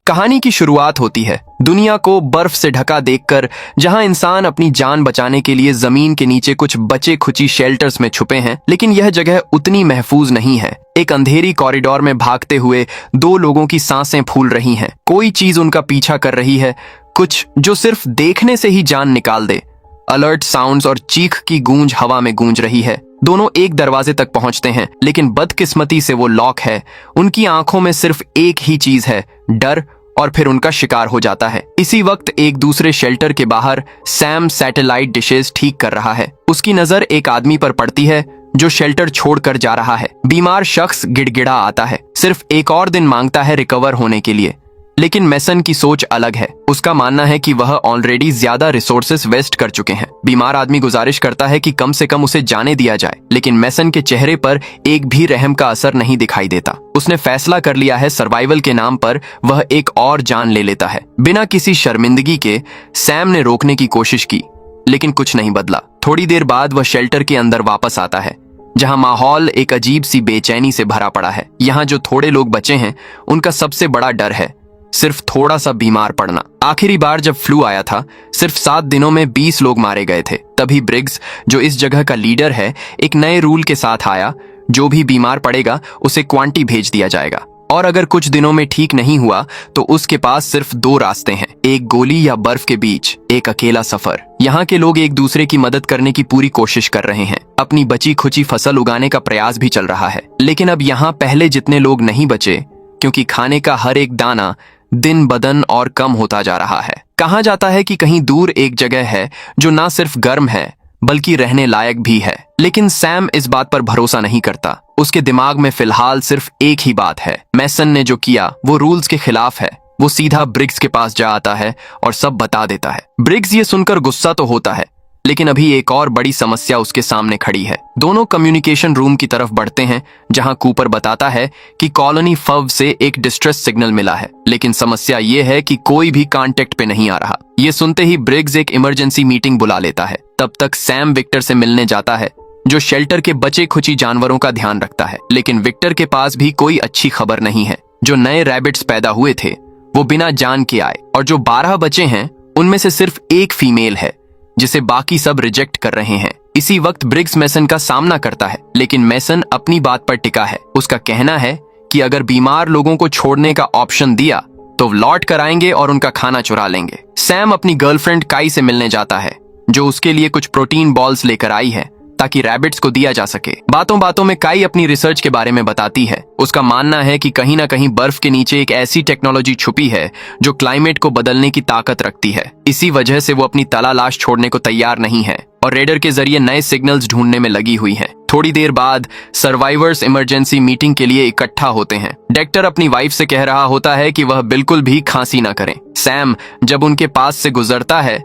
कहानी की शुरुआत होती है दुनिया को बर्फ से ढका देखकर, जहां इंसान अपनी जान बचाने के लिए जमीन के नीचे कुछ बचे खुची शेल्टर्स में छुपे हैं। लेकिन यह जगह उतनी महफूज नहीं है। एक अंधेरी कॉरिडोर में भागते हुए दो लोगों की सांसें फूल रही हैं। कोई चीज उनका पीछा कर रही है, कुछ जो सिर्फ देखने से ही जान निकाल दे। अलर्ट साउंड्स और चीख की गूंज हवा में गूंज रही है। दोनों एक दरवाजे तक पहुंचते हैं, लेकिन बदकिस्मती से वो लॉक है। उनकी आंखों में सिर्फ एक ही चीज है, डर, और फिर उनका शिकार हो जाता है। इसी वक्त एक दूसरे शेल्टर के बाहर सैम सैटेलाइट डिशेस ठीक कर रहा है। उसकी नजर एक आदमी पर पड़ती है जो शेल्टर छोड़कर जा रहा है। बीमार शख्स गिड़गिड़ा आता है, सिर्फ एक और दिन मांगता है रिकवर होने के लिए। लेकिन मैसन की सोच अलग है। उसका मानना है कि वह ऑलरेडी ज्यादा रिसोर्सेस वेस्ट कर चुके हैं। बीमार आदमी गुजारिश करता है कि कम से कम उसे जाने दिया जाए, लेकिन मैसन के चेहरे पर एक भी रहम का असर नहीं दिखाई देता। उसने फैसला कर लिया है सर्वाइवल के नाम पर वह एक और जान ले लेता है। बिना किसी शर्मिंदगी के सैम ने रोकने की कोशिश की, लेकिन कुछ नहीं बदला। थोड़ी देर बाद वह शेल्टर के अंदर वापस आता है, जहां माहौल एक अजीब सी बेचैनी से भरा पड़ा है। यहाँ जो थोड़े लोग बचे हैं, उनका सबसे बड़ा डर है सिर्फ थोड़ा सा बीमार पड़ना। आखिरी बार जब फ्लू आया था, सिर्फ 7 दिनों में 20 लोग मारे गए थे। तभी ब्रिग्स, जो इस जगह का लीडर है, एक नए रूल के साथ आया। जो भी बीमार पड़ेगा उसे क्वांटी भेज दिया जाएगा, और अगर कुछ दिनों में ठीक नहीं हुआ तो उसके पास सिर्फ 2 रास्ते हैं, एक गोली या बर्फ के बीच एक अकेला सफर। यहाँ के लोग एक दूसरे की मदद करने की पूरी कोशिश कर रहे हैं। अपनी बची खुची फसल उगाने का प्रयास भी चल रहा है। लेकिन अब यहाँ पहले जितने लोग नहीं बचे, क्योंकि खाने का हर एक दाना दिन बदन और कम होता जा रहा है। कहा जाता है कि कहीं दूर एक जगह है जो ना सिर्फ गर्म है बल्कि रहने लायक भी है। लेकिन सैम इस बात पर भरोसा नहीं करता। उसके दिमाग में फिलहाल सिर्फ एक ही बात है, मैसन ने जो किया वो रूल्स के खिलाफ है। वो सीधा ब्रिग्स के पास जा आता है और सब बता देता है। ब्रिग्स ये सुनकर गुस्सा तो होता है, लेकिन अभी एक और बड़ी समस्या उसके सामने खड़ी है। दोनों कम्युनिकेशन रूम की तरफ बढ़ते हैं, जहां कूपर बताता है कि कॉलोनी फव से एक डिस्ट्रेस सिग्नल मिला है। लेकिन समस्या ये है कि कोई भी कांटेक्ट पे नहीं आ रहा। ये सुनते ही ब्रिग्स एक इमरजेंसी मीटिंग बुला लेता है। तब तक सैम विक्टर से मिलने जाता है, जो शेल्टर के बचे खुची जानवरों का ध्यान रखता है। लेकिन विक्टर के पास भी कोई अच्छी खबर नहीं है। जो नए रैबिट्स पैदा हुए थे वो बिना जान के आए, और जो 12 बचे हैं उनमें से सिर्फ एक फीमेल है, जिसे बाकी सब रिजेक्ट कर रहे हैं। इसी वक्त ब्रिग्स मैसन का सामना करता है, लेकिन मैसन अपनी बात पर टिका है। उसका कहना है कि अगर बीमार लोगों को छोड़ने का ऑप्शन दिया तो लौट कर आएंगे और उनका खाना चुरा लेंगे। सैम अपनी गर्लफ्रेंड काई से मिलने जाता है, जो उसके लिए कुछ प्रोटीन बॉल्स लेकर आई है ताकि रैबिट्स को दिया जा सके। बातों बातों में काई अपनी रिसर्च के बारे में बताती है। उसका मानना है कि कहीं ना कहीं बर्फ के नीचे एक ऐसी टेक्नोलॉजी छुपी है जो क्लाइमेट को बदलने की ताकत रखती है। इसी वजह से वो अपनी तलाश छोड़ने को तैयार नहीं है और रेडर के जरिए नए सिग्नल्स ढूंढने में लगी हुई है। थोड़ी देर बाद सर्वाइवर्स इमरजेंसी मीटिंग के लिए इकट्ठा होते हैं। डेक्टर अपनी वाइफ से कह रहा होता है कि वह बिल्कुल भी खांसी ना करें। सैम जब उनके पास से गुजरता है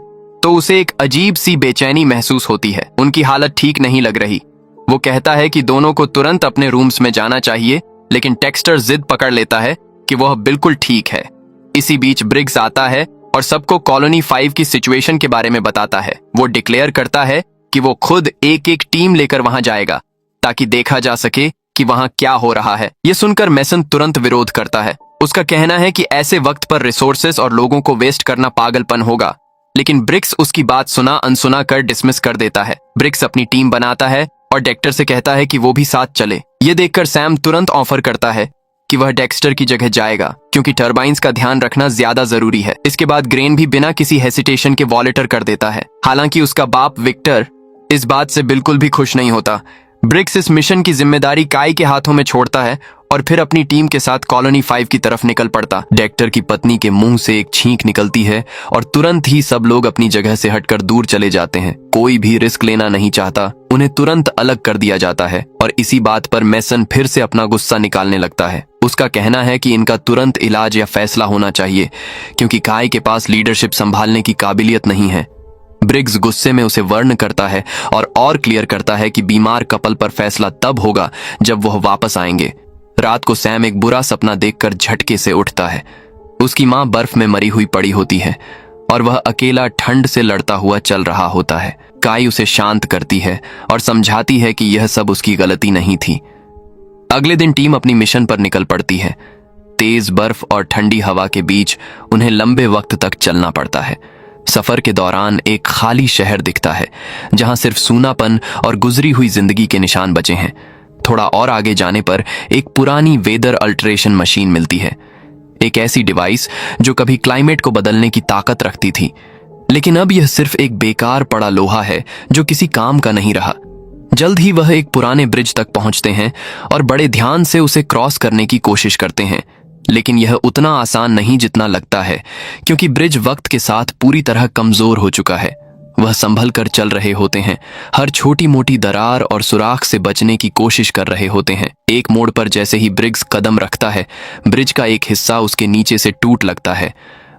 तो उसे एक अजीब सी बेचैनी महसूस होती है। उनकी हालत ठीक नहीं लग रही। वो कहता है कि दोनों को तुरंत अपने रूम्स में जाना चाहिए, लेकिन टेक्स्टर जिद पकड़ लेता है कि वह बिल्कुल ठीक है। इसी बीच ब्रिग्स आता है और सबको कॉलोनी 5 की सिचुएशन के बारे में बताता है। वो डिक्लेयर करता है कि वो खुद एक एक टीम लेकर वहां जाएगा ताकि देखा जा सके कि वहां क्या हो रहा है। ये सुनकर मैसन तुरंत विरोध करता है। उसका कहना है कि ऐसे वक्त पर रिसोर्सेस और लोगों को वेस्ट करना पागलपन होगा, लेकिन ब्रिग्स उसकी बात सुना अनसुना कर डिसमिस कर देता है। ब्रिग्स अपनी टीम बनाता है और डेक्टर से कहता है कि वो भी साथ चले। ये देखकर सैम तुरंत ऑफर करता है कि वह डेक्स्टर की जगह जाएगा, क्योंकि टर्बाइंस का ध्यान रखना ज्यादा जरूरी है। इसके बाद ग्रेन भी बिना किसी हेसिटेशन के वॉलेटर कर देता है। हालांकि उसका बाप विक्टर इस बात से बिल्कुल भी खुश नहीं होता। ब्रिग्स इस मिशन की जिम्मेदारी काई के हाथों में छोड़ता है और फिर अपनी टीम के साथ कॉलोनी 5 की तरफ निकल पड़ता। डेक्टर की पत्नी के मुंह से एक छींक निकलती है और तुरंत ही सब लोग अपनी जगह से हटकर दूर चले जाते हैं। कोई भी रिस्क लेना नहीं चाहता। उन्हें तुरंत अलग कर दिया जाता है और इसी बात पर मैसन फिर से अपना गुस्सा निकालने लगता है। उसका कहना है कि इनका तुरंत इलाज या फैसला होना चाहिए, क्योंकि काई के पास लीडरशिप संभालने की काबिलियत नहीं है। ब्रिग्स गुस्से में उसे वर्ण करता है और क्लियर करता है कि बीमार कपल पर फैसला तब होगा जब वह वापस आएंगे। रात को सैम एक बुरा सपना देखकर झटके से उठता है। उसकी मां बर्फ में मरी हुई पड़ी होती है और वह अकेला ठंड से लड़ता हुआ चल रहा होता है। काई उसे शांत करती है और समझाती है कि यह सब उसकी गलती नहीं थी। अगले दिन टीम अपनी मिशन पर निकल पड़ती है। तेज बर्फ और ठंडी हवा के बीच उन्हें लंबे वक्त तक चलना पड़ता है। सफर के दौरान एक खाली शहर दिखता है जहां सिर्फ सूनापन और गुजरी हुई जिंदगी के निशान बचे हैं। थोड़ा और आगे जाने पर एक पुरानी वेदर अल्टरेशन मशीन मिलती है, एक ऐसी डिवाइस जो कभी क्लाइमेट को बदलने की ताकत रखती थी, लेकिन अब यह सिर्फ एक बेकार पड़ा लोहा है जो किसी काम का नहीं रहा। जल्द ही वह एक पुराने ब्रिज तक पहुंचते हैं और बड़े ध्यान से उसे क्रॉस करने की कोशिश करते हैं, लेकिन यह उतना आसान नहीं जितना लगता है, क्योंकि ब्रिज वक्त के साथ पूरी तरह कमजोर हो चुका है। वह संभल कर चल रहे होते हैं, हर छोटी मोटी दरार और सुराख से बचने की कोशिश कर रहे होते हैं। एक मोड़ पर जैसे ही ब्रिग्स कदम रखता है, ब्रिज का एक हिस्सा उसके नीचे से टूट लगता है।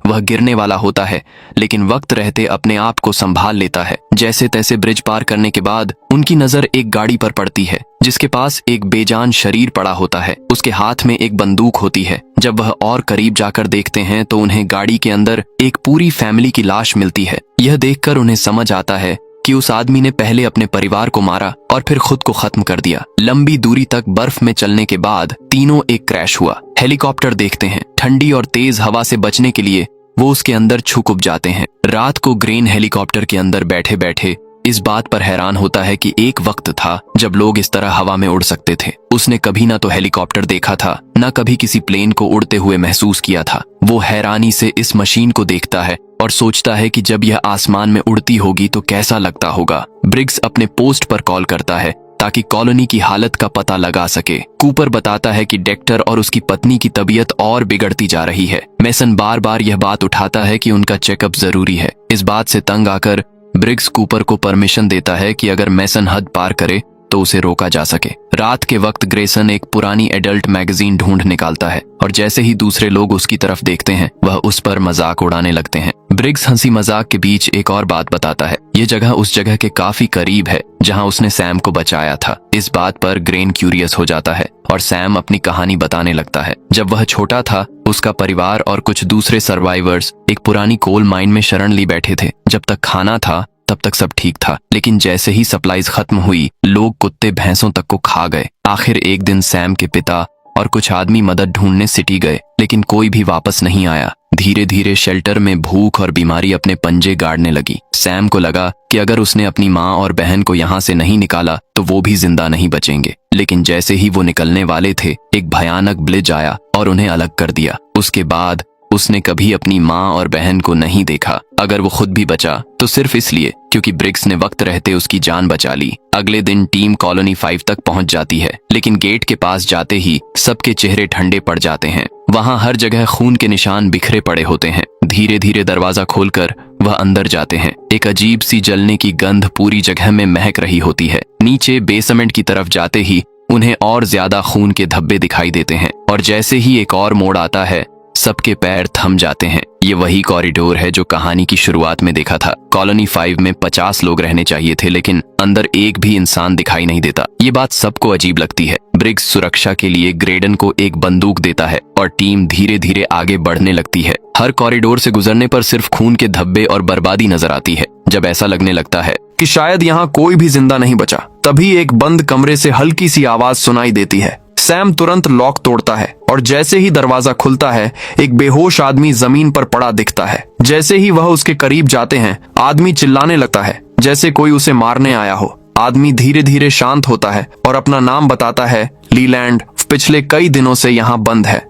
वह गिरने वाला होता है, लेकिन वक्त रहते अपने आप को संभाल लेता है। जैसे तैसे ब्रिज पार करने के बाद उनकी नजर एक गाड़ी पर पड़ती है जिसके पास एक बेजान शरीर पड़ा होता है। उसके हाथ में एक बंदूक होती है। जब वह और करीब जाकर देखते हैं तो उन्हें गाड़ी के अंदर एक पूरी फैमिली की लाश मिलती है। यह देखकर उन्हें समझ आता है कि उस आदमी ने पहले अपने परिवार को मारा और फिर खुद को खत्म कर दिया। लंबी दूरी तक बर्फ में चलने के बाद तीनों एक क्रैश हुआ। हेलीकॉप्टर देखते हैं। ठंडी और तेज हवा से बचने के लिए वो उसके अंदर छुप जाते हैं। रात को ग्रेन हेलीकॉप्टर के अंदर बैठे बैठे इस बात पर हैरान होता है कि एक वक्त था जब लोग इस तरह हवा में उड़ सकते थे। उसने कभी ना तो हेलीकॉप्टर देखा था, ना कभी किसी प्लेन को उड़ते हुए महसूस किया था। वो हैरानी से इस मशीन को देखता है और सोचता है कि जब यह आसमान में उड़ती होगी तो कैसा लगता होगा। ब्रिग्स अपने पोस्ट पर कॉल करता है ताकि कॉलोनी की हालत का पता लगा सके। कूपर बताता है कि डेक्टर और उसकी पत्नी की तबीयत और बिगड़ती जा रही है। मेसन बार बार यह बात उठाता है कि उनका चेकअप जरूरी है। इस बात से तंग आकर ब्रिग्स कूपर को परमिशन देता है कि अगर मेसन हद पार करे तो उसे रोका जा सके। रात के वक्त ग्रेसन एक पुरानी एडल्ट मैगजीन ढूंढ निकालता है और जैसे ही दूसरे लोग उसकी तरफ देखते हैं वह उस पर मजाक उड़ाने लगते हैं। ब्रिग्स हंसी मजाक के बीच एक और बात बताता है। ये जगह उस जगह के काफी करीब है जहां उसने सैम को बचाया था। इस बात पर ग्रेन क्यूरियस हो जाता है और सैम अपनी कहानी बताने लगता है। जब वह छोटा था उसका परिवार और कुछ दूसरे सर्वाइवर्स एक पुरानी कोल माइन में शरण ली बैठे थे। जब तक खाना था तब तक सब ठीक था, लेकिन जैसे ही सप्लाईज खत्म हुई लोग कुत्ते भैंसों तक को खा गए। आखिर एक दिन सैम के पिता और कुछ आदमी मदद ढूंढने सिटी गए, लेकिन कोई भी वापस नहीं आया। धीरे धीरे शेल्टर में भूख और बीमारी अपने पंजे गाड़ने लगी। सैम को लगा कि अगर उसने अपनी माँ और बहन को यहाँ से नहीं निकाला तो वो भी जिंदा नहीं बचेंगे। लेकिन जैसे ही वो निकलने वाले थे एक भयानक ब्लिज आया और उन्हें अलग कर दिया। उसके बाद उसने कभी अपनी माँ और बहन को नहीं देखा। अगर वो खुद भी बचा तो सिर्फ इसलिए क्योंकि ब्रिग्स ने वक्त रहते उसकी जान बचा ली। अगले दिन टीम कॉलोनी 5 तक पहुंच जाती है, लेकिन गेट के पास जाते ही सबके चेहरे ठंडे पड़ जाते हैं। वहां हर जगह खून के निशान बिखरे पड़े होते हैं। धीरे धीरे दरवाजा खोलकर वह अंदर जाते हैं। एक अजीब सी जलने की गंध पूरी जगह में महक रही होती है। नीचे बेसमेंट की तरफ जाते ही उन्हें और ज्यादा खून के धब्बे दिखाई देते हैं और जैसे ही एक और मोड़ आता है सबके पैर थम जाते हैं। ये वही कॉरिडोर है जो कहानी की शुरुआत में देखा था। कॉलोनी 5 में 50 लोग रहने चाहिए थे, लेकिन अंदर एक भी इंसान दिखाई नहीं देता। ये बात सबको अजीब लगती है। ब्रिग्स सुरक्षा के लिए ग्रेडन को एक बंदूक देता है और टीम धीरे धीरे आगे बढ़ने लगती है। हर कॉरिडोर से गुजरने पर सिर्फ खून के धब्बे और बर्बादी नजर आती है। जब ऐसा लगने लगता है कि शायद यहाँ कोई भी जिंदा नहीं बचा, तभी एक बंद कमरे से हल्की सी आवाज सुनाई देती है। सैम तुरंत लॉक तोड़ता है और जैसे ही दरवाजा खुलता है एक बेहोश आदमी जमीन पर पड़ा दिखता है। जैसे ही वह उसके करीब जाते हैं आदमी चिल्लाने लगता है जैसे कोई उसे मारने आया हो। आदमी धीरे धीरे शांत होता है और अपना नाम बताता है, लीलैंड पिछले कई दिनों से यहाँ बंद है।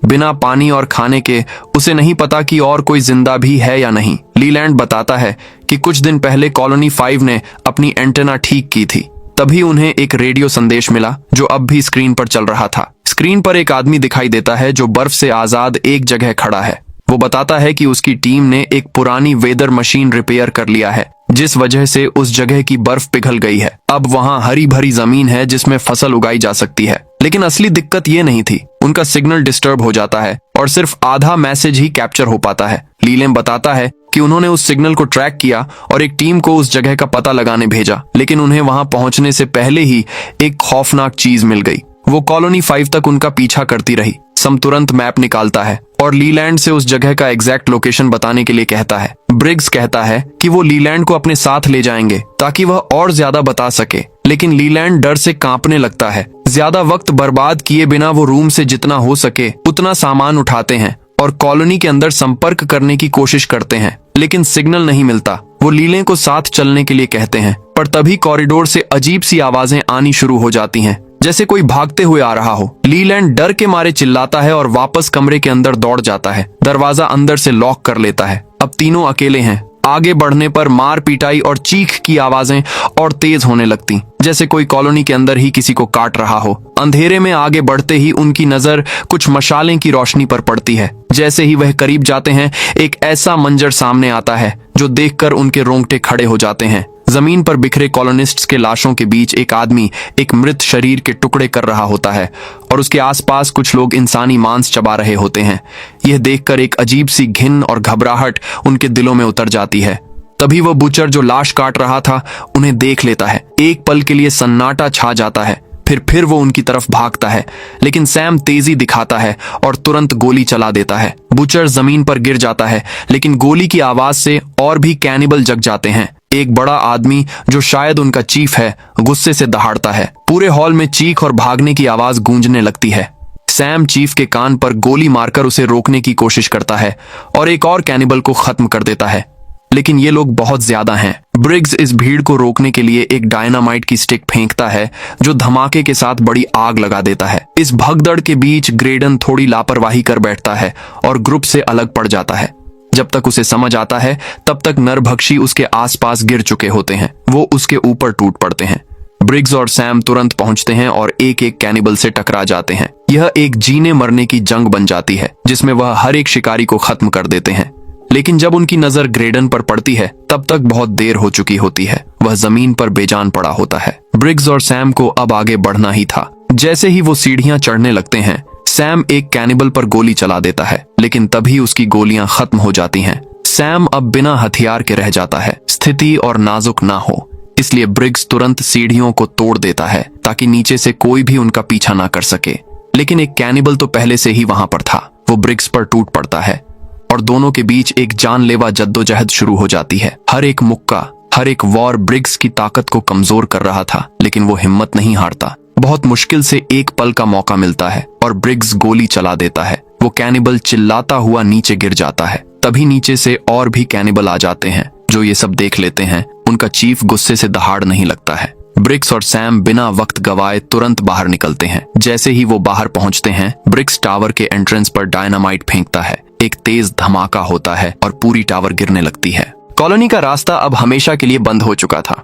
बिना पानी और खाने के उसे नहीं पता कि और कोई जिंदा भी है या नहीं। लीलैंड बताता है कि कुछ दिन पहले कॉलोनी 5 ने अपनी एंटेना ठीक की थी। तभी उन्हें एक रेडियो संदेश मिला जो अब भी स्क्रीन पर चल रहा था। स्क्रीन पर एक आदमी दिखाई देता है जो बर्फ से आजाद एक जगह खड़ा है। वो बताता है कि उसकी टीम ने एक पुरानी वेदर मशीन रिपेयर कर लिया है, जिस वजह से उस जगह की बर्फ पिघल गई है। अब वहां हरी भरी जमीन है जिसमें फसल उगाई जा सकती है। लेकिन असली दिक्कत ये नहीं थी, उनका सिग्नल डिस्टर्ब हो जाता है और सिर्फ आधा मैसेज ही कैप्चर हो पाता है। लीलेम बताता है कि उन्होंने उस सिग्नल को ट्रैक किया और एक टीम को उस जगह का पता लगाने भेजा, लेकिन उन्हें वहां पहुंचने से पहले ही एक खौफनाक चीज मिल गई। वो कॉलोनी 5 तक उनका पीछा करती रही। सम तुरंत मैप निकालता है और लीलैंड से उस जगह का एग्जैक्ट लोकेशन बताने के लिए कहता है। ब्रिग्स कहता है कि वो लीलैंड को अपने साथ ले जाएंगे ताकि वह और ज्यादा बता सके, लेकिन लीलैंड डर से कांपने लगता है। ज्यादा वक्त बर्बाद किए बिना वो रूम से जितना हो सके उतना सामान उठाते हैं और कॉलोनी के अंदर संपर्क करने की कोशिश करते हैं, लेकिन सिग्नल नहीं मिलता। वो लीले को साथ चलने के लिए कहते हैं, पर तभी कॉरिडोर से अजीब सी आवाजें आनी शुरू हो जाती हैं, जैसे कोई भागते हुए आ रहा हो। लीलैंड डर के मारे चिल्लाता है और वापस कमरे के अंदर दौड़ जाता है। दरवाजा अंदर से लॉक कर लेता है। अब तीनों अकेले हैं। आगे बढ़ने पर मार पिटाई और चीख की आवाजें और तेज होने लगती, जैसे कोई कॉलोनी के अंदर ही किसी को काट रहा हो। अंधेरे में आगे बढ़ते ही उनकी नजर कुछ मशालें की रोशनी पर पड़ती है। जैसे ही वह करीब जाते हैं, एक ऐसा मंजर सामने आता है जो देखकर उनके रोंगटे खड़े हो जाते हैं। जमीन पर बिखरे कॉलोनिस्ट्स के लाशों के बीच एक आदमी एक मृत शरीर के टुकड़े कर रहा होता है और उसके आसपास कुछ लोग इंसानी मांस चबा रहे होते हैं। यह देखकर एक अजीब सी घिन और घबराहट उनके दिलों में उतर जाती है। तभी वह बुचर जो लाश काट रहा था उन्हें देख लेता है। एक पल के लिए सन्नाटा छा जाता है, फिर वो उनकी तरफ भागता है, लेकिन सैम तेजी दिखाता है और तुरंत गोली चला देता है। बुचर जमीन पर गिर जाता है, लेकिन गोली की आवाज से और भी कैनिबल जग जाते हैं। एक बड़ा आदमी जो शायद उनका चीफ है, गुस्से से दहाड़ता है। पूरे हॉल में चीख और भागने की आवाज गूंजने लगती है। सैम चीफ के कान पर गोली मारकर उसे रोकने की कोशिश करता है और एक और कैनिबल को खत्म कर देता है, लेकिन ये लोग बहुत ज्यादा हैं। ब्रिग्स इस भीड़ को रोकने के लिए एक डायनामाइट की स्टिक फेंकता है जो धमाके के साथ बड़ी आग लगा देता है। इस भगदड़ के बीच ग्रेडन थोड़ी लापरवाही कर बैठता है और ग्रुप से अलग पड़ जाता है। जब तक उसे समझ आता है तब तक नरभक्षी उसके आसपास गिर चुके होते हैं। वो उसके ऊपर टूट पड़ते हैं। ब्रिग्स और सैम तुरंत पहुंचते हैं और एक एक कैनिबल से टकरा जाते हैं। यह एक जीने मरने की जंग बन जाती है जिसमें वह हर एक शिकारी को खत्म कर देते हैं। लेकिन जब उनकी नजर ग्रेडन पर पड़ती है तब तक बहुत देर हो चुकी होती है। वह जमीन पर बेजान पड़ा होता है। ब्रिग्स और सैम को अब आगे बढ़ना ही था। जैसे ही वो सीढ़ियां चढ़ने लगते हैं, सैम एक कैनिबल पर गोली चला देता है, लेकिन तभी उसकी गोलियां खत्म हो जाती हैं। सैम अब बिना हथियार के रह जाता है। स्थिति और नाजुक ना हो, इसलिए ब्रिग्स तुरंत सीढ़ियों को तोड़ देता है ताकि नीचे से कोई भी उनका पीछा ना कर सके। लेकिन एक कैनिबल तो पहले से ही वहां पर था। वो ब्रिग्स पर टूट पड़ता है और दोनों के बीच एक जानलेवा जद्दोजहद शुरू हो जाती है। हर एक मुक्का, हर एक वॉर ब्रिग्स की ताकत को कमजोर कर रहा था, लेकिन वो हिम्मत नहीं हारता। बहुत मुश्किल से एक पल का मौका मिलता है और ब्रिग्स गोली चला देता है। वो कैनिबल चिल्लाता हुआ नीचे गिर जाता है। तभी नीचे से और भी कैनिबल आ जाते हैं जो ये सब देख लेते हैं। उनका चीफ गुस्से से दहाड़ नहीं लगता है। ब्रिग्स और सैम बिना वक्त गवाए तुरंत बाहर निकलते हैं। जैसे ही वो बाहर पहुंचते हैं, ब्रिग्स टावर के एंट्रेंस पर डायनामाइट फेंकता है। एक तेज धमाका होता है और पूरी टावर गिरने लगती है। कॉलोनी का रास्ता अब हमेशा के लिए बंद हो चुका था।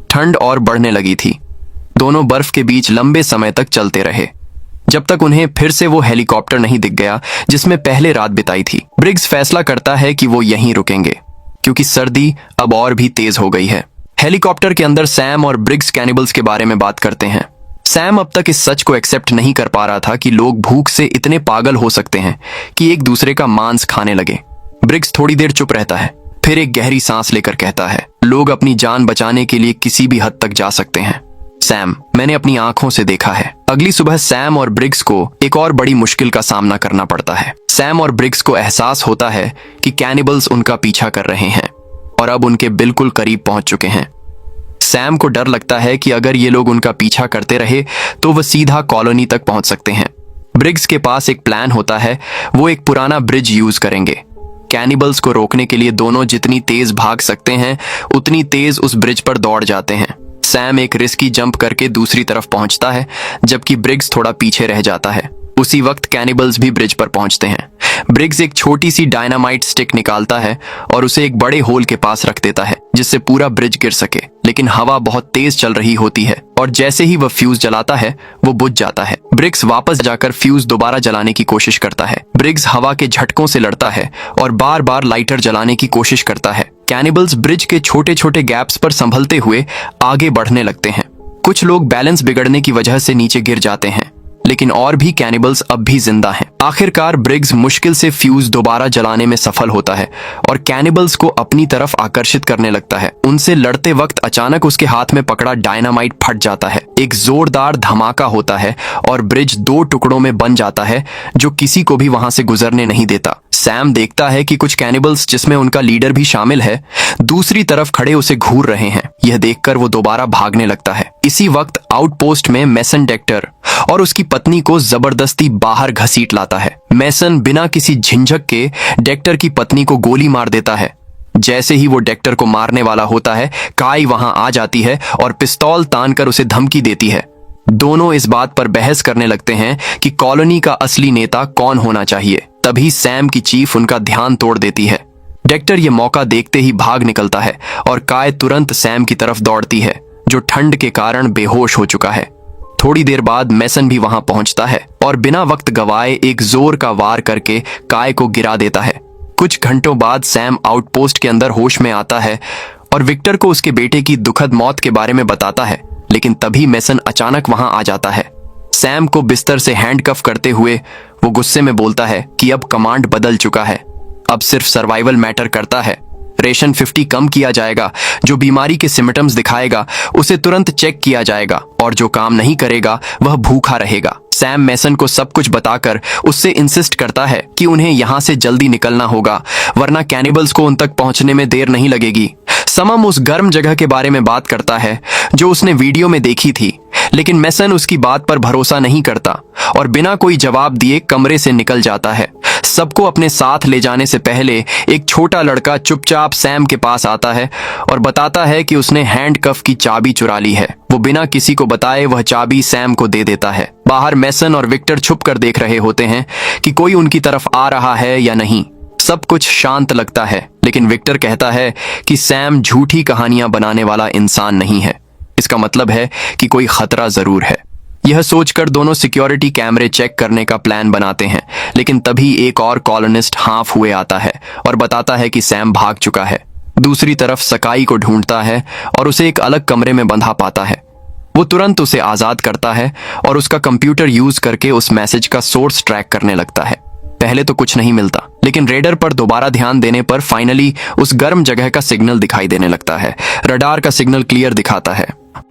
ठंड और बढ़ने लगी थी। दोनों बर्फ के बीच लंबे समय तक चलते रहे, जब तक उन्हें फिर से वो हेलीकॉप्टर नहीं दिख गया जिसमें पहले रात बिताई थी। ब्रिग्स फैसला करता है कि वो यहीं रुकेंगे क्योंकि सर्दी अब और भी तेज हो गई है। हेलीकॉप्टर के अंदर सैम और ब्रिग्स कैनिबल्स के बारे में बात करते हैं। सैम अब तक इस सच को एक्सेप्ट नहीं कर पा रहा था कि लोग भूख से इतने पागल हो सकते हैं कि एक दूसरे का मांस खाने लगे। ब्रिग्स थोड़ी देर चुप रहता है, फिर एक गहरी सांस लेकर कहता है, लोग अपनी जान बचाने के लिए किसी भी हद तक जा सकते हैं। सैम, मैंने अपनी आंखों से देखा है। अगली सुबह सैम और ब्रिग्स को एक और बड़ी मुश्किल का सामना करना पड़ता है। सैम और ब्रिग्स को एहसास होता है कि कैनिबल्स उनका पीछा कर रहे हैं और अब उनके बिल्कुल करीब पहुंच चुके हैं। सैम को डर लगता है कि अगर ये लोग उनका पीछा करते रहे तो वह सीधा कॉलोनी तक पहुंच सकते हैं। ब्रिग्स के पास एक प्लान होता है। वो एक पुराना ब्रिज यूज करेंगे। कैनिबल्स को रोकने के लिए दोनों जितनी तेज भाग सकते हैं उतनी तेज उस ब्रिज पर दौड़ जाते हैं। सैम एक रिस्की जंप करके दूसरी तरफ पहुंचता है, जबकि ब्रिग्स थोड़ा पीछे रह जाता है। उसी वक्त कैनिबल्स भी ब्रिज पर पहुंचते हैं। ब्रिग्स एक छोटी सी डायनामाइट स्टिक निकालता है और उसे एक बड़े होल के पास रख देता है जिससे पूरा ब्रिज गिर सके। लेकिन हवा बहुत तेज चल रही होती है और जैसे ही वह फ्यूज जलाता है वो बुझ जाता है। ब्रिग्स वापस जाकर फ्यूज दोबारा जलाने की कोशिश करता है। ब्रिग्स हवा के झटकों से लड़ता है और बार बार लाइटर जलाने की कोशिश करता है। कैनिबल्स ब्रिज के छोटे छोटे गैप्स पर संभलते हुए आगे बढ़ने लगते हैं। कुछ लोग बैलेंस बिगड़ने की वजह से नीचे गिर जाते हैं। लेकिन और भी कैनिबल्स अब भी जिंदा हैं। आखिरकार ब्रिग्स मुश्किल से फ्यूज दोबारा जलाने में सफल होता है और कैनिबल्स को अपनी तरफ आकर्षित करने लगता है। उनसे लड़ते वक्त अचानक उसके हाथ में पकड़ा डायनामाइट फट जाता है। एक जोरदार धमाका होता है और ब्रिज 2 टुकड़ों में बन जाता है, जो किसी को भी वहां से गुजरने नहीं देता। सैम देखता है कि कुछ कैनिबल्स, जिसमें उनका लीडर भी शामिल है, दूसरी तरफ खड़े उसे घूर रहे हैं। यह देखकर वो दोबारा भागने लगता है। इसी वक्त आउटपोस्ट में मेसन डेक्टर और उसकी पत्नी को जबरदस्ती बाहर घसीट लाता है। मेसन बिना किसी झिझक के डेक्टर की पत्नी को गोली मार देता है। जैसे ही वो डेक्टर को मारने वाला होता है, काई वहां आ जाती है और पिस्तौल तानकर उसे धमकी देती है। दोनों इस बात पर बहस करने लगते हैं कि कॉलोनी का असली नेता कौन होना चाहिए। तभी सैम की चीफ उनका ध्यान तोड़ देती है। डेक्टर ये मौका देखते ही भाग निकलता है और काय तुरंत सैम की तरफ दौड़ती है, जो ठंड के कारण बेहोश हो चुका है। थोड़ी देर बाद मेसन भी वहां पहुंचता है और बिना वक्त गवाए एक जोर का वार करके काय को गिरा देता है। कुछ घंटों बाद सैम आउटपोस्ट के अंदर होश में आता है और विक्टर को उसके बेटे की दुखद मौत के बारे में बताता है, लेकिन तभी मेसन अचानक वहां आ जाता है। सैम को बिस्तर से हैंडकफ करते हुए वो गुस्से में बोलता है कि अब कमांड बदल चुका है, अब सिर्फ सर्वाइवल मैटर करता है। रेशन 50 कम किया जाएगा, जो बीमारी के सिम्टम्स दिखाएगा उसे तुरंत चेक किया जाएगा और जो काम नहीं करेगा वह भूखा रहेगा। सैम मेसन को सब कुछ बताकर उससे इंसिस्ट करता है कि उन्हें यहाँ से जल्दी निकलना होगा, वरना कैनिबल्स को उन तक पहुंचने में देर नहीं लगेगी। समम उस गर्म जगह के बारे में बात करता है जो उसने वीडियो में देखी थी, लेकिन मेसन उसकी बात पर भरोसा नहीं करता और बिना कोई जवाब दिए कमरे से निकल जाता है। सबको अपने साथ ले जाने से पहले एक छोटा लड़का चुपचाप सैम के पास आता है और बताता है कि उसने हैंडकफ की चाबी चुरा ली है। वो बिना किसी को बताए वह चाबी सैम को दे देता है। बाहर मेसन और विक्टर छुप कर देख रहे होते हैं कि कोई उनकी तरफ आ रहा है या नहीं। सब कुछ शांत लगता है, लेकिन विक्टर कहता है कि सैम झूठी कहानियां बनाने वाला इंसान नहीं है। इसका मतलब है कि कोई खतरा जरूर है। यह सोचकर दोनों सिक्योरिटी कैमरे चेक करने का प्लान बनाते हैं, लेकिन तभी एक और कॉलोनिस्ट हाफ हुए आता है और बताता है कि सैम भाग चुका है। दूसरी तरफ सकाई को ढूंढता है और उसे एक अलग कमरे में बंधा पाता है। वो तुरंत उसे आजाद करता है और उसका कंप्यूटर यूज करके उस मैसेज का सोर्स ट्रैक करने लगता है। पहले तो कुछ नहीं मिलता, लेकिन रेडर पर दोबारा ध्यान देने पर फाइनली उस गर्म जगह का सिग्नल दिखाई देने लगता है। रडार का सिग्नल क्लियर दिखाता है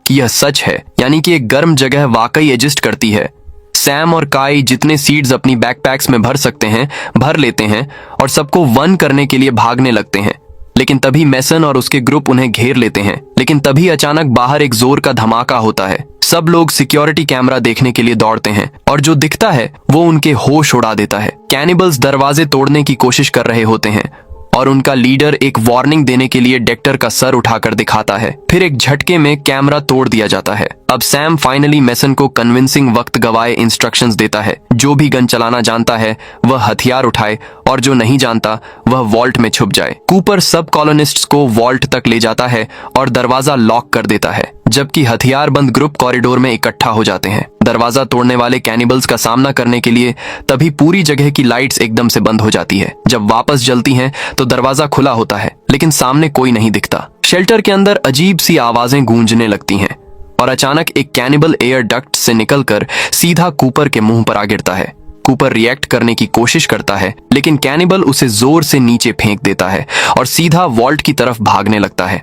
कि यह सच है, यानी कि एक गर्म जगह वाकई एग्जिस्ट करती है। सैम और काई जितने सीड्स अपनी बैकपैक्स में भर सकते हैं भर लेते हैं और सबको वन करने के लिए भागने लगते हैं, लेकिन तभी मेसन और उसके ग्रुप उन्हें घेर लेते हैं। लेकिन तभी अचानक बाहर एक जोर का धमाका होता है। सब लोग सिक्योरिटी कैमरा देखने के लिए दौड़ते हैं और जो दिखता है वो उनके होश उड़ा देता है। कैनिबल्स दरवाजे तोड़ने की कोशिश कर रहे होते हैं और उनका लीडर एक वार्निंग देने के लिए डेक्टर का सर उठाकर दिखाता है। फिर एक झटके में कैमरा तोड़ दिया जाता है। अब सैम फाइनली मेसन को कन्विंसिंग वक्त गवाए इंस्ट्रक्शंस देता है। जो भी गन चलाना जानता है वह हथियार उठाए और जो नहीं जानता वह वॉल्ट में छुप जाए। कूपर सब कॉलोनिस्ट्स को वॉल्ट तक ले जाता है और दरवाजा लॉक कर देता है, जबकि हथियारबंद ग्रुप कॉरिडोर में इकट्ठा हो जाते हैं। दरवाजा तोड़ने वाले कैनिबल्स का सामना करने के लिए तभी पूरी जगह की लाइट्स एकदम से बंद हो जाती है। जब वापस जलती हैं तो दरवाजा खुला होता है, लेकिन सामने कोई नहीं दिखता। शेल्टर के अंदर अजीब सी आवाजें गूंजने लगती हैं और अचानक एक कैनिबल एयर डक्ट से निकलकर सीधा कूपर के मुंह पर आ गिरता है। कूपर रिएक्ट करने की कोशिश करता है, लेकिन कैनिबल उसे जोर से नीचे फेंक देता है और सीधा वॉल्ट की तरफ भागने लगता है।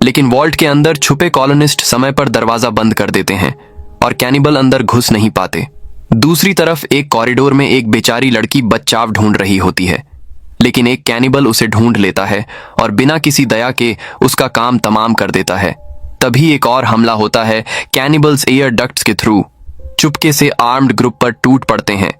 लेकिन वॉल्ट के अंदर छुपे कॉलोनिस्ट समय पर दरवाजा बंद कर देते हैं और कैनिबल अंदर घुस नहीं पाते। दूसरी तरफ एक कॉरिडोर में एक बेचारी लड़की बचाव ढूंढ रही होती है, लेकिन एक कैनिबल उसे ढूंढ लेता है और बिना किसी दया के उसका काम तमाम कर देता है। तभी एक और हमला होता है। कैनिबल्स एयर डक्ट्स के थ्रू चुपके से आर्म्ड ग्रुप पर टूट पड़ते हैं।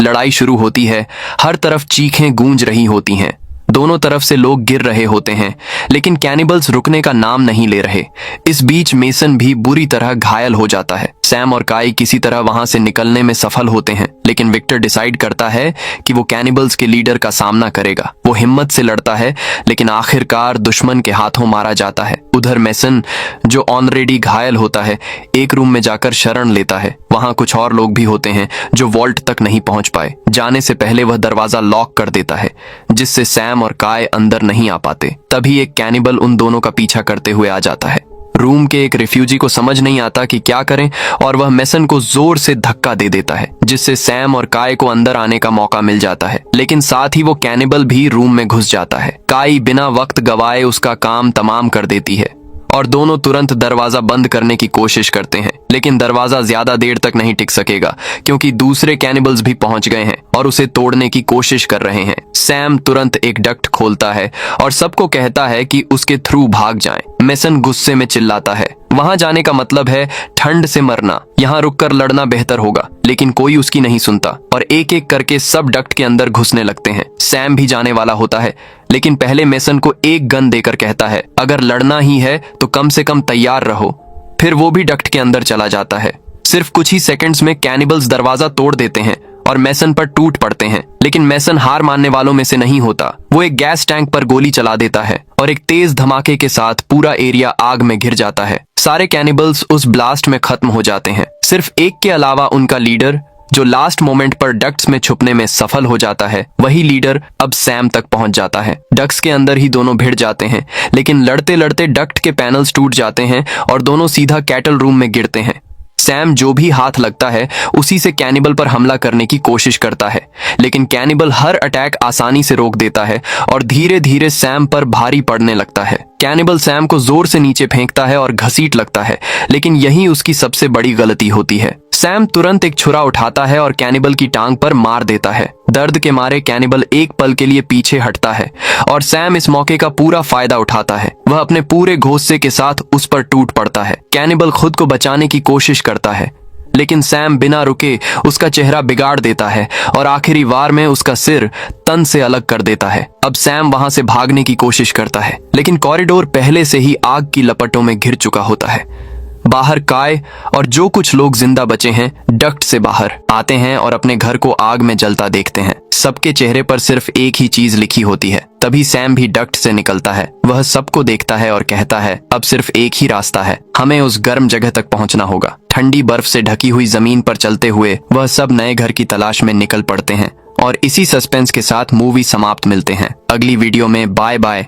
लड़ाई शुरू होती है। हर तरफ चीखें गूंज रही होती हैं। दोनों तरफ से लोग गिर रहे होते हैं, लेकिन कैनिबल्स रुकने का नाम नहीं ले रहे। इस बीच मेसन भी बुरी तरह घायल हो जाता है। सैम और काई किसी तरह वहां से निकलने में सफल होते हैं, लेकिन विक्टर डिसाइड करता है कि वो कैनिबल्स के लीडर का सामना करेगा। वो हिम्मत से लड़ता है, लेकिन आखिरकार दुश्मन के हाथों मारा जाता है। उधर मेसन, जो ऑलरेडी घायल होता है, एक रूम में जाकर शरण लेता है। वहां कुछ और लोग भी होते हैं जो वॉल्ट तक नहीं पहुंच पाए। जाने से पहले वह दरवाजा लॉक कर देता है, जिससे सैम और काय अंदर नहीं आ पाते। तभी एक कैनिबल उन दोनों का पीछा करते हुए आ जाता है। रूम के एक रिफ्यूजी को समझ नहीं आता कि क्या करें और वह मेसन को जोर से धक्का दे देता है, जिससे सैम और काय को अंदर आने का मौका मिल जाता है। लेकिन साथ ही वो कैनिबल भी रूम में घुस जाता है। काय बिना वक्त गवाए उसका काम तमाम कर देती है और दोनों तुरंत दरवाजा बंद करने की कोशिश करते हैं, लेकिन दरवाजा ज्यादा देर तक नहीं टिक सकेगा क्योंकि दूसरे कैनिबल्स भी पहुंच गए हैं और उसे तोड़ने की कोशिश कर रहे हैं। सैम तुरंत एक डक्ट खोलता है और सबको कहता है कि उसके थ्रू भाग जाएं। मेसन गुस्से में चिल्लाता है, वहां जाने का मतलब है ठंड से मरना, यहाँ रुककर लड़ना बेहतर होगा। लेकिन कोई उसकी नहीं सुनता और एक एक करके सब डक्ट के अंदर घुसने लगते हैं। सैम भी जाने वाला होता है, लेकिन पहले मेसन को एक गन देकर कहता है, अगर लड़ना ही है तो कम से कम तैयार रहो। फिर वो भी डक्ट के अंदर चला जाता है। सिर्फ कुछ ही सेकंड्स में कैनिबल्स दरवाजा तोड़ देते हैं और मेसन पर टूट पड़ते हैं। लेकिन मेसन हार मानने वालों में से नहीं होता। वो एक गैस टैंक पर गोली चला देता है और एक तेज धमाके के साथ पूरा एरिया आग में घिर जाता है। सारे कैनिबल्स उस ब्लास्ट में खत्म हो जाते हैं, सिर्फ एक के अलावा उनका लीडर, जो लास्ट मोमेंट पर डक्ट्स में छुपने में सफल हो जाता है। वही लीडर अब सैम तक पहुंच जाता है। डक्ट्स के अंदर ही दोनों भिड़ जाते हैं, लेकिन लड़ते लड़ते डक्ट के पैनल्स टूट जाते हैं और दोनों सीधा कैटल रूम में गिरते हैं। सैम जो भी हाथ लगता है उसी से कैनिबल पर हमला करने की कोशिश करता है, लेकिन कैनिबल हर अटैक आसानी से रोक देता है और धीरे धीरे सैम पर भारी पड़ने लगता है। कैनिबल सैम को जोर से नीचे फेंकता है और घसीट लगता है, लेकिन यही उसकी सबसे बड़ी गलती होती है। सैम तुरंत एक छुरा उठाता है और कैनिबल की टांग पर मार देता है। दर्द के मारे कैनिबल एक पल के लिए पीछे हटता है और सैम इस मौके का पूरा फायदा उठाता है। वह अपने पूरे घोंसे के साथ उस पर टूट पड़ता है। कैनिबल खुद को बचाने की कोशिश करता है, लेकिन सैम बिना रुके उसका चेहरा बिगाड़ देता है और आखिरी वार में उसका सिर तन से अलग कर देता है। अब सैम वहां से भागने की कोशिश करता है, लेकिन कॉरिडोर पहले से ही आग की लपटों में घिर चुका होता है। बाहर काय और जो कुछ लोग जिंदा बचे हैं डक्ट से बाहर आते हैं और अपने घर को आग में जलता देखते हैं। सबके चेहरे पर सिर्फ एक ही चीज लिखी होती है। तभी सैम भी डक्ट से निकलता है। वह सबको देखता है और कहता है, अब सिर्फ एक ही रास्ता है, हमें उस गर्म जगह तक पहुंचना होगा। ठंडी बर्फ से ढकी हुई जमीन पर चलते हुए वह सब नए घर की तलाश में निकल पड़ते हैं और इसी सस्पेंस के साथ मूवी समाप्त मिलते हैं। अगली वीडियो में बाय बाय।